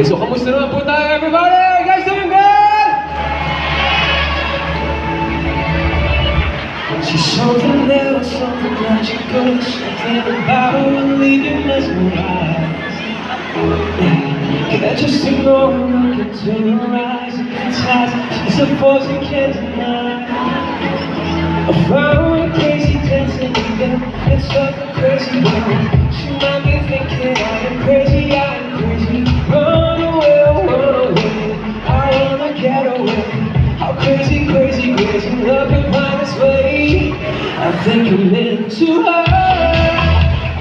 so kamusta naman po tayo, everybody? You guys doing good? She's something else, something magical, something about her will leave you mesmerized. Can't just ignore her, look into her eyes, hypnotized. She's a force you can't deny. I found her crazy dancing in the midst of a crazy world. She might be thinking I am crazy, I am crazy. Run away, run away, I wanna get away. How crazy, crazy, crazy love can find its way. I think I'm into her.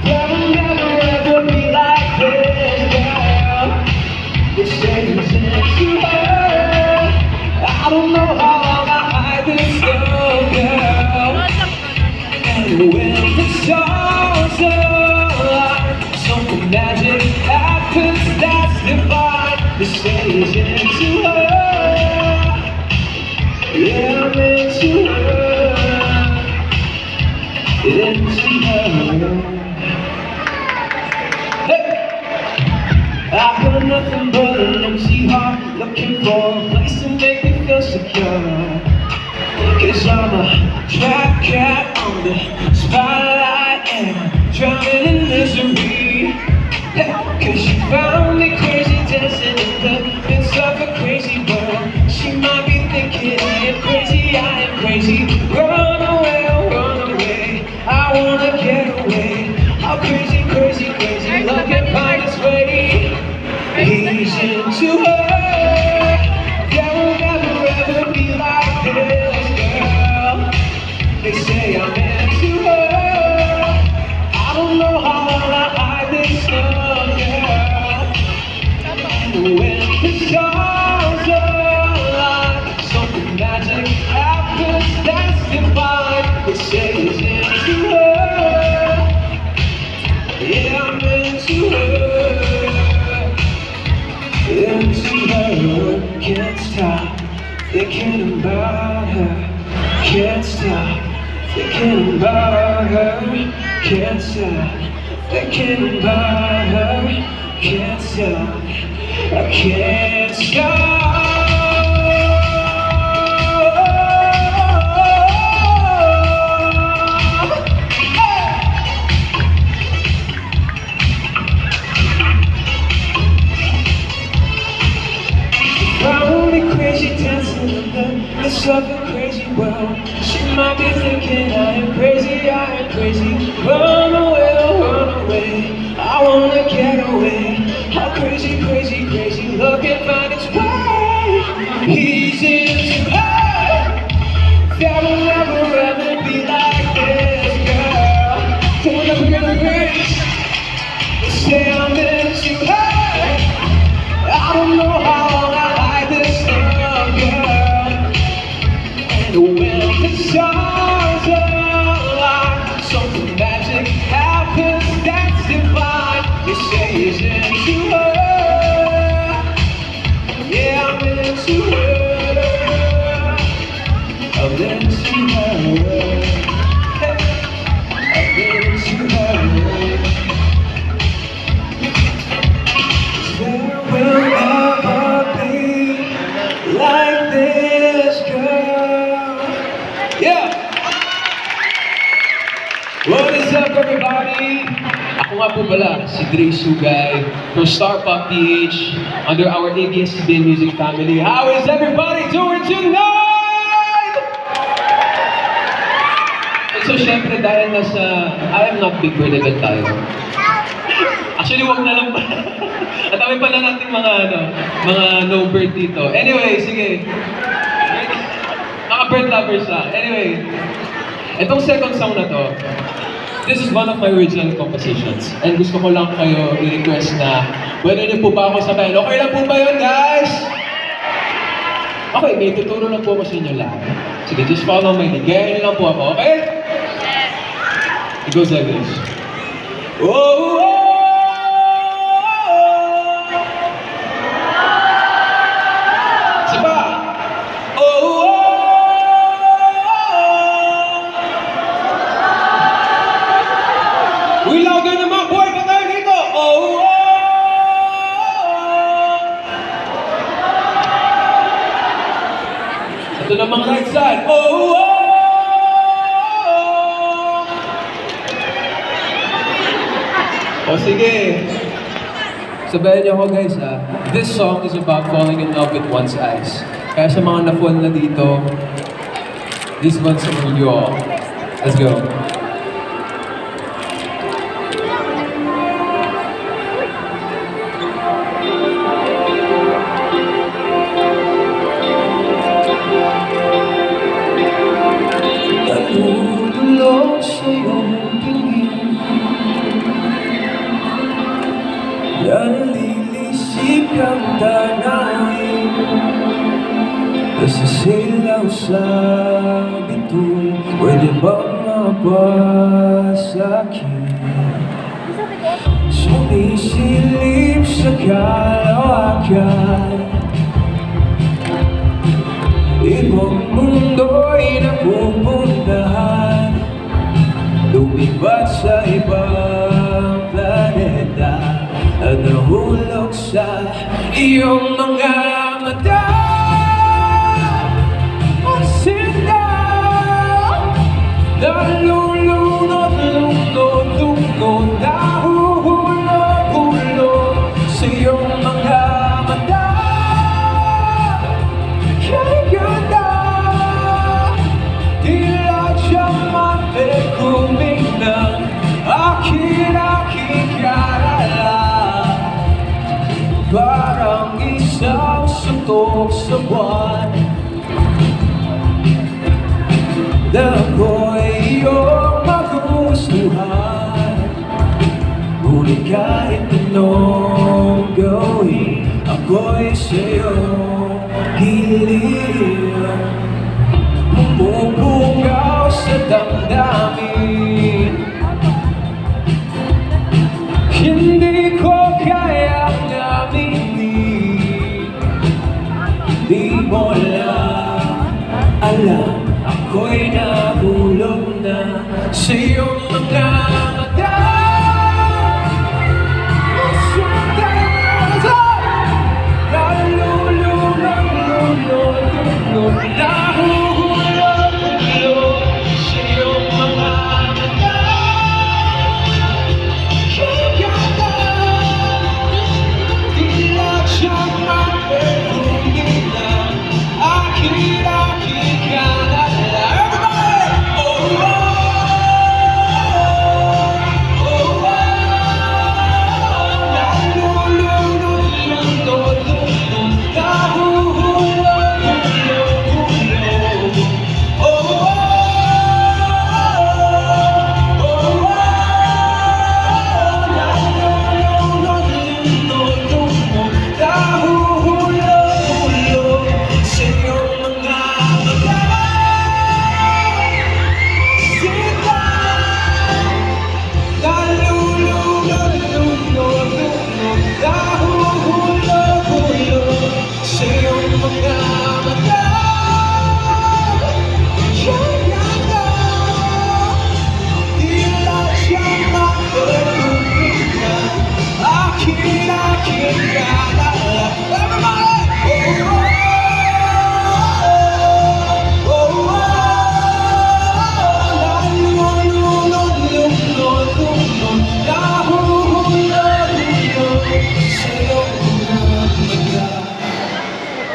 Never, never, ever be like this girl. This thing's into her. I don't know how long I hide this love, girl. And when the stars align, something magic happens that's divine. This thing's into her. Yeah, I'm into her. Into her. I've got nothing but an empty heart, looking for a place to make me feel secure. Cause I'm a trapped cat on the spotlight and drowning in misery. Cause you found me crazy, dancing in the midst of a crazy world. She might be thinking I am crazy, I am crazy. Run away, I wanna get away. How crazy, crazy, crazy love can find its way. He's into her. There will never ever be like this girl. They say I'm into her. I don't know how long I hide this love, girl. And when the stars align, something magic happens that's divine. They say he's into her. Yeah, I'm into her. Into her. Can't stop thinking about her. Can't stop thinking about her. Can't stop thinking about her. Can't stop. I can't stop. Crazy dancing in the midst of a crazy world. She might be thinking I am crazy, I am crazy. Run away, I wanna get away. How crazy, crazy, crazy love can find its way. He's into her. There will never ever be like this girl. So we're never gonna reach. Say I'm into her. I don't know how long I hide this love, girl. And when the stars align, something magic happens that's divine. They say he's into her. Yeah, I'm into her. I'm into her. I'm into her. There will never be like this girl. Yeah! What is up, everybody? Ako nga po pala, si Dre Sugay from Star Pop PH under our ABS-CBN Music family. How is everybody doing tonight? So, syempre, dahil nasa I am not big bird event tayo. Actually, wag na lang pa. At kami pala natin mga no bird dito. Anyway, sige. Mga bird lovers lang. Anyway, itong second song na to, this is one of my original compositions. And gusto ko lang kayo i-request na, pwede niyo po ba ako sabayan? Okay lang po ba yun, guys? Okay, may tuturo lang po ako sa inyo lahat. Sige, just follow my lead. Gaya niyo lang po ako, okay? It goes like this. Oh, oh! Uy, louder naman, boy! Patay dito! Oh, oh, oh. side. Oh, oh. O sige. Sabayan niyo ako guys ha. This song is about falling in love with one's eyes. Kaya sa mga na-fall na dito, this one's for you all. Let's go. Natutulog sa iyong tingin, nalilisip kang tanawin, nasisilaw sa bituin. Pwede bang mapasakin? Sumisilip sa kalawakan, ibang mundo'y napupuntahan, lumipat sa ibang planeta, at nahulog sa iyong mga mata. Ang sinta, nalulunod-lunod, nahuhulog-hulog sa iyong mga mata. Kaya ganda, tila siyang mapagkuming ng aking karala. Parang isang suntok sa buwan na ako'y iyong magustuhan. Ngunit kahit anong gawin, ako'y sa'yo hiling. Pumupugaw sa damdamin, hindi ko kayang aminin. Di mo lang alam, ako'y nahulog na sa iyong mga mata. Nalulunod-lunod, nahuhulog-hulog sa iyong mga mata. Tila siyang mapagkuming ng aking kalala.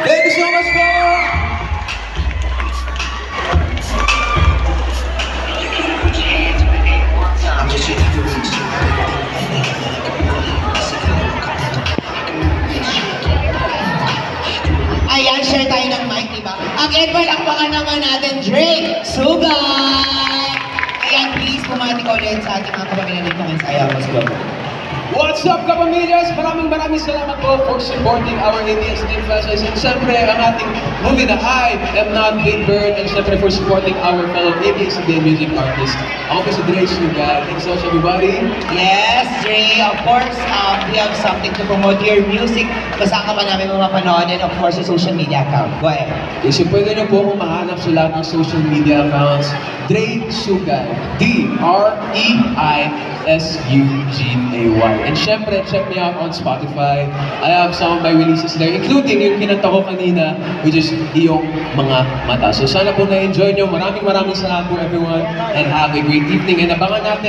Thank you so much, Paul! Ayan, share tayo ng mic, diba? Ang Edward, akbangan naman natin, Drake Sugay! Ayan, please, pumati ko ulit sa ating mga kapamilya dito ngayon sa Ayaw. Let's go. What's up, kapamilyas? Maraming salamat po for supporting our ABS Dream franchise. And syempre, ang ating movie na I Am Not Big Bird. And syempre, for supporting our fellow ABS-CBN music artists. Ako po si Dre Suga. Thanks so much, everybody. Yes, Dre, of course, we have something to promote your music. Kasama pa namin mga mapanood and of course, your social media account. Go ahead. Kasi pwede niyo po akong mahanap sa lahat ng social media accounts. Dre Suga. D-R-E-I SUGAY. And syempre, check me out on Spotify. I have some of my releases there, including yung kinanta ko kanina, which is Iyong Mga Mata. So sana po na-enjoy nyo. Maraming salamat po everyone, and have a great evening. And abangan natin